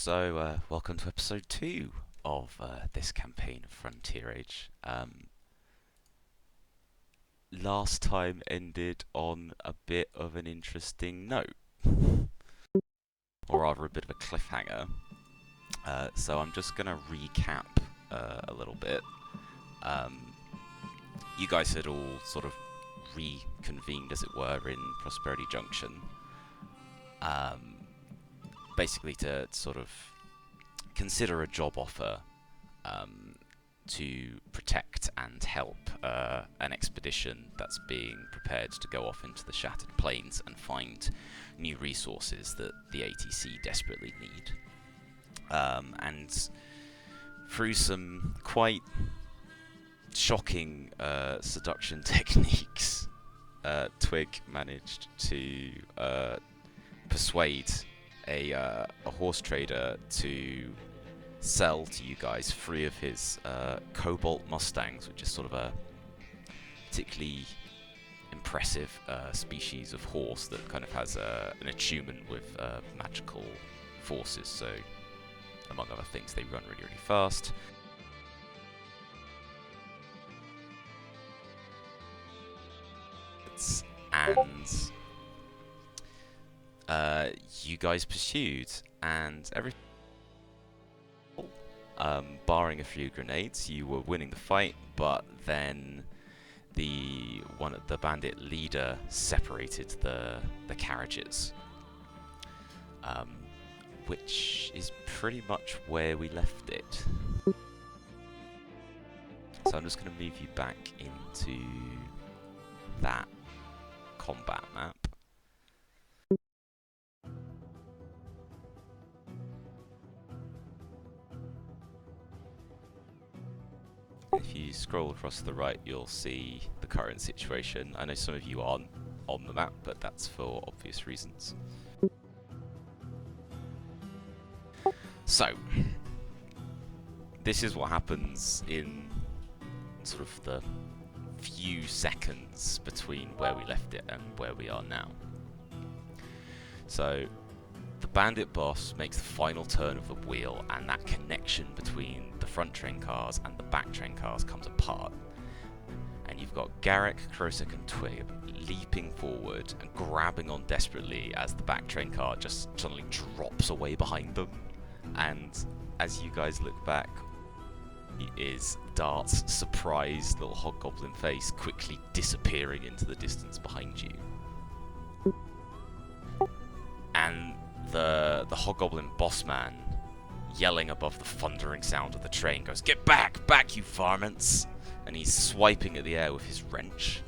Welcome to episode 2 of this campaign of Frontier Age. Last time ended on a bit of an interesting note, or rather a bit of a cliffhanger. So I'm just going to recap a little bit. You guys had all sort of reconvened, as it were, in Prosperity Junction. Basically to sort of consider a job offer to protect and help an expedition that's being prepared to go off into the Shattered Plains and find new resources that the ATC desperately need. And through some quite shocking seduction techniques, Twig managed to persuade a horse trader to sell to you guys 3 of his Cobalt Mustangs, which is sort of a particularly impressive species of horse that kind of has an attunement with magical forces. So, among other things, they run really, really fast. And you guys pursued, and everything, barring a few grenades, you were winning the fight. But then the bandit leader separated the carriages, which is pretty much where we left it. So I'm just going to move you back into that combat map. If you scroll across to the right, you'll see the current situation. I know some of you aren't on the map, but that's for obvious reasons. So, this is what happens in sort of the few seconds between where we left it and where we are now. So, the bandit boss makes the final turn of the wheel, and that connection between the front train cars and the back train cars comes apart. And you've got Garrick, Krosek and Twig leaping forward and grabbing on desperately as the back train car just suddenly drops away behind them. And as you guys look back, is Dart's surprised little hobgoblin face quickly disappearing into the distance behind you. And the hobgoblin boss man, yelling above the thundering sound of the train, goes, "Get back! Back, you varmints!" And he's swiping at the air with his wrench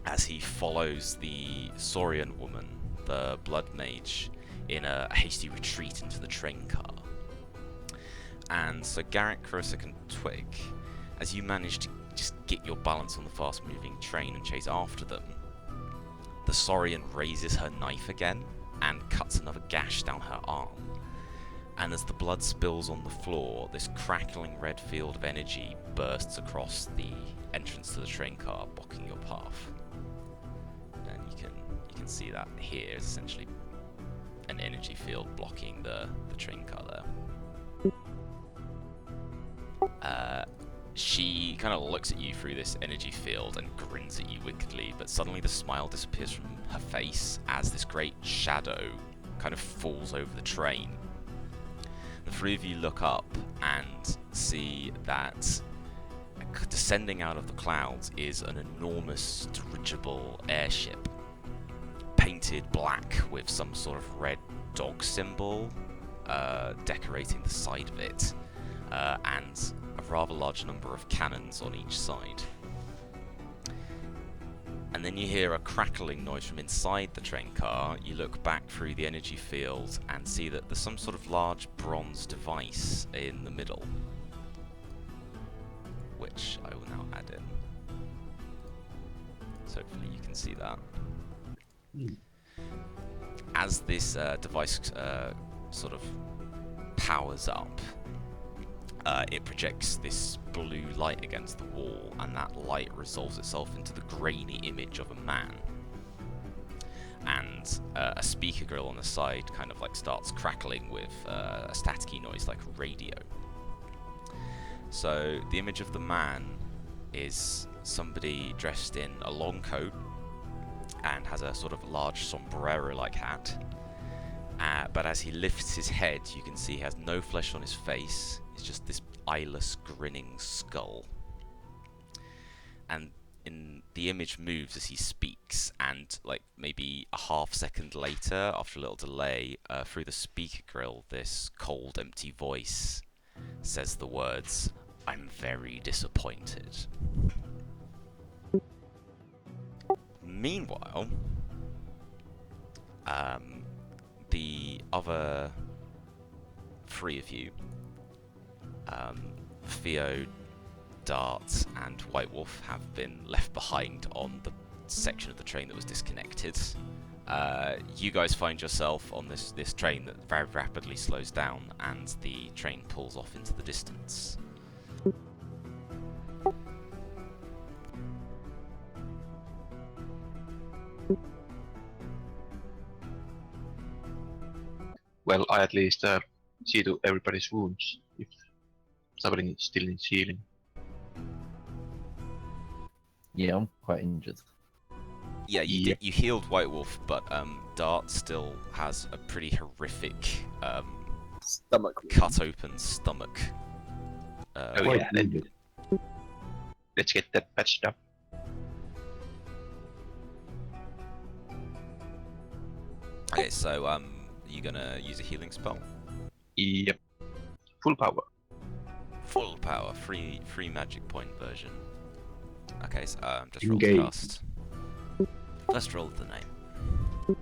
as he follows the Saurian woman, the blood mage, in a hasty retreat into the train car. And so Garrick, Krosek and Twig, as you manage to just get your balance on the fast-moving train and chase after them, the Saurian raises her knife again and cuts another gash down her arm. And as the blood spills on the floor, this crackling red field of energy bursts across the entrance to the train car, blocking your path. And you can see that here is essentially an energy field blocking the train car there. She kind of looks at you through this energy field and grins at you wickedly, but suddenly the smile disappears from her face as this great shadow kind of falls over the train. The 3 of you look up and see that descending out of the clouds is an enormous dirigible airship, painted black with some sort of red dog symbol decorating the side of it, and a rather large number of cannons on each side. And then you hear a crackling noise from inside the train car. You look back through the energy field and see that there's some sort of large bronze device in the middle, which I will now add in. So hopefully you can see that. As this device sort of powers up, it projects this blue light against the wall, and that light resolves itself into the grainy image of a man. and a speaker grill on the side kind of like starts crackling with a staticky noise like a radio. So the image of the man is somebody dressed in a long coat and has a sort of large sombrero-like hat. But as he lifts his head, you can see he has no flesh on his face. It's just this eyeless, grinning skull. And the image moves as he speaks, and like maybe a half second later, after a little delay, through the speaker grill, this cold, empty voice says the words, "I'm very disappointed." Meanwhile, the other three of you, Theo, Dart, and White Wolf, have been left behind on the section of the train that was disconnected. You guys find yourself on this train that very rapidly slows down, and the train pulls off into the distance. Well, I at least see to everybody's wounds if somebody still needs healing. Yeah, I'm quite injured. Yeah, you healed White Wolf, but Dart still has a pretty horrific Stomach. cut open stomach. Oh yeah, let's get that patched up. Okay, so you gonna use a healing spell? Yep. Full power. Full power, free magic point version. Okay, so just roll Engage. the cast. Let's roll the name.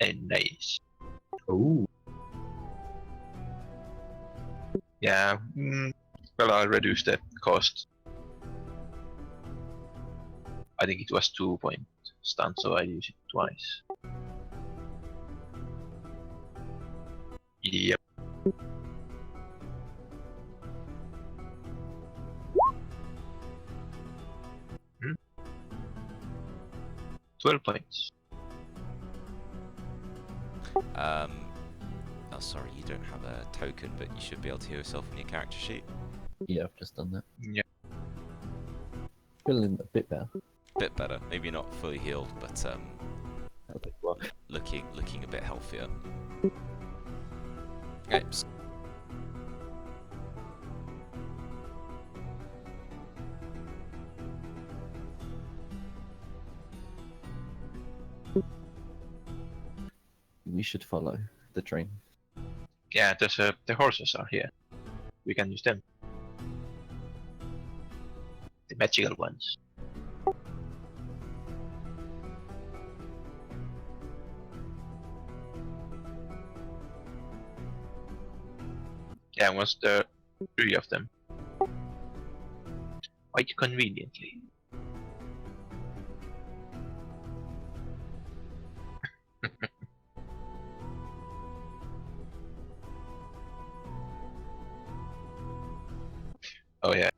And nice. Ooh. Yeah. Well, I'll reduce the cost. I think it was 2-point stun, so I use it twice. Yep. Hmm? 12 points. Oh, sorry, you don't have a token, but you should be able to heal yourself on your character sheet. Yeah, I've just done that. Yeah. Feeling a bit better. Bit better, maybe not fully healed, but Well, looking a bit healthier. Okay. we should follow the train. Yeah, there's the horses are here. We can use them. The magical ones. Yeah, was the 3 of them. Quite conveniently. Oh yeah.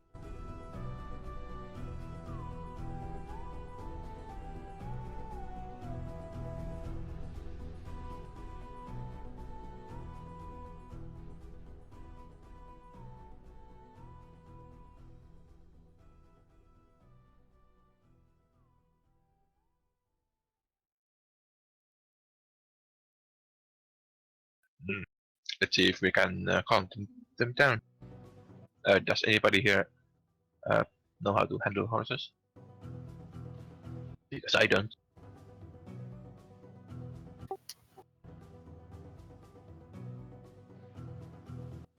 Let's see if we can calm them down. Does anybody here know how to handle horses? Because I don't.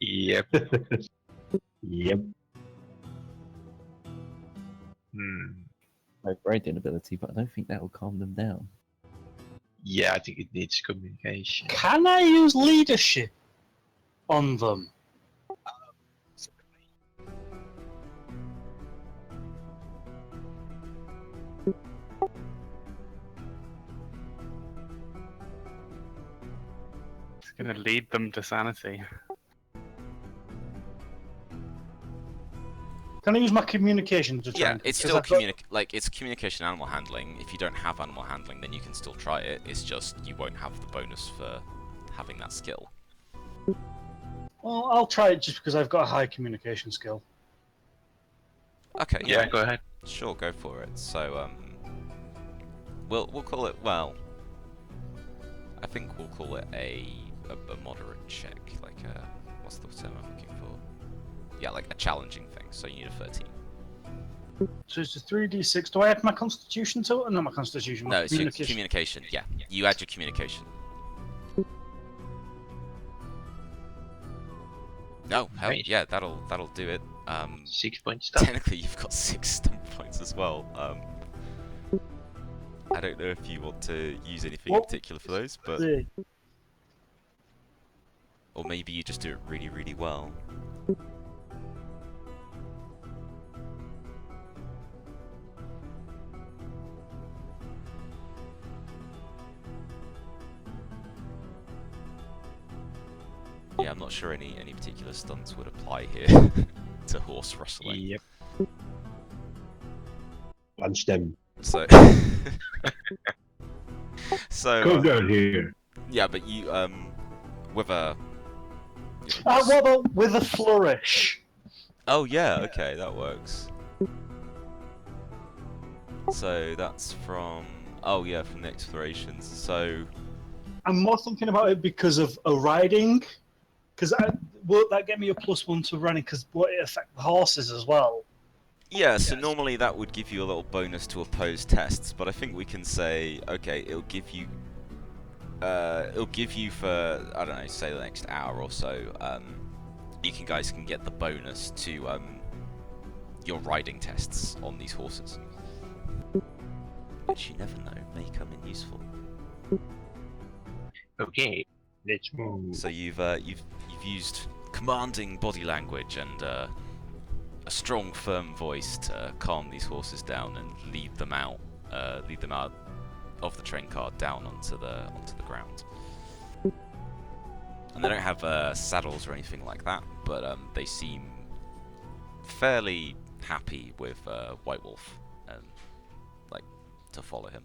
Yep. Yep. I have riding ability, but I don't think that will calm them down. Yeah, I think it needs communication. Can I use leadership on them? It's gonna lead them to sanity. Can I use my communication to try? Yeah, and- it's 'cause still I've got- it's communication and animal handling. If you don't have animal handling, then you can still try it. It's just you won't have the bonus for having that skill. Well, I'll try it just because I've got a high communication skill. Okay, Yeah, go ahead. sure, go for it. So we'll call it, well, I think we'll call it a moderate check, like a, what's the term I'm looking for? Yeah, like a challenging thing. So you need a 13. So it's a 3d6. Do I add my constitution to it? Or not my constitution, my No, it's your communication. communication. Yeah, you add your communication. No, hell Nice. yeah, that'll do it. 6 points stuff. Technically, you've got 6 stump points as well. I don't know if you want to use anything in What? particular for those, but Yeah. or maybe you just do it really, really well. Yeah, I'm not sure any particular stunts would apply here to horse rustling. Yep. Punch them. So, so Go girl here. yeah, but you with a. What about with a flourish? Oh yeah, okay, that works. So that's from from the explorations. So I'm more thinking about it because of a riding. Because won't that get me a +1 to running? Because won't it affect the horses as well? yeah, so Yes. normally that would give you a little bonus to oppose tests, but I think we can say, okay, it'll give you for, I don't know, say the next hour or so. You guys can get the bonus to your riding tests on these horses, which you never know may come in useful. Okay, let's move. So you've used commanding body language and a strong, firm voice to calm these horses down and lead them out of the train car down onto the ground. And they don't have saddles or anything like that, but they seem fairly happy with White Wolf and like to follow him.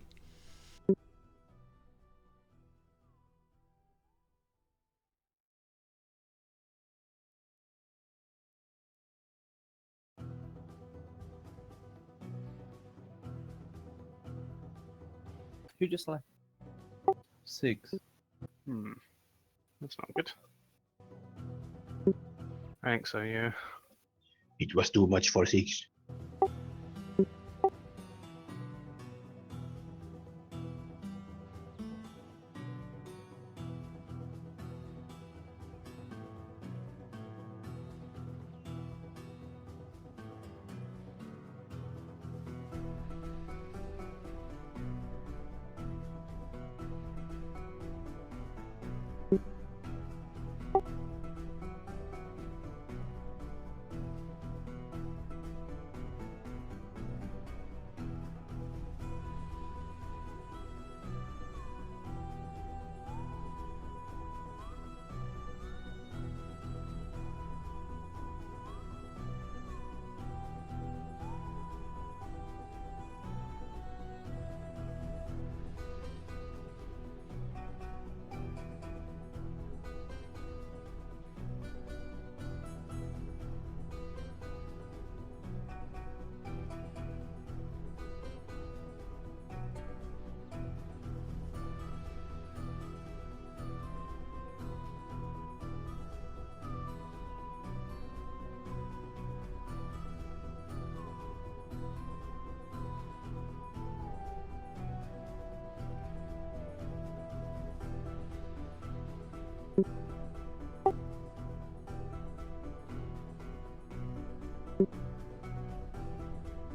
Who just left? 6. That's not good. I think so, yeah. It was too much for 6.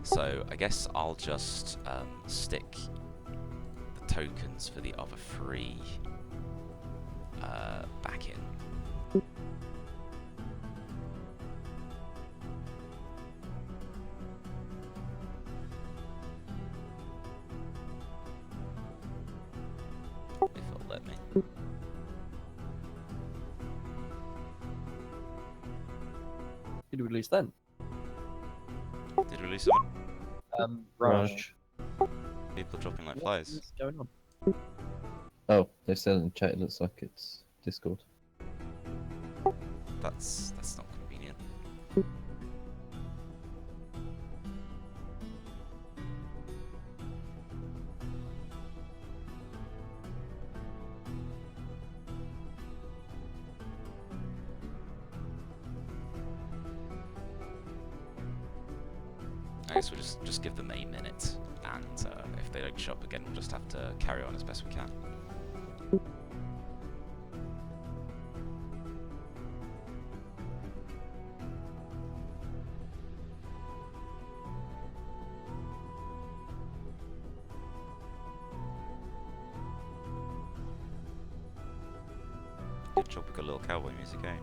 So I guess I'll just stick the tokens for the other 3 back in. If it'll let me. Did we lose then? release them? Raj. People dropping like What flies. is going on? Oh, they're still in chat. It looks like it's Discord. That's not convenient. I guess we'll just give them a minute, and if they don't show up again, we'll just have to carry on as best we can. Good job, we got a little cowboy music, eh?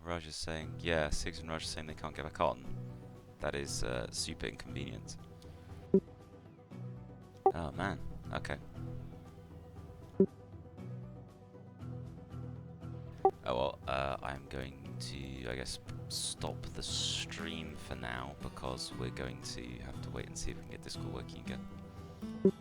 Raj is saying, yeah, Sigs and Raj are saying they can't get back on. That is super inconvenient. Oh man, okay. Oh well, I'm going to, I guess, stop the stream for now because we're going to have to wait and see if we can get Discord working again.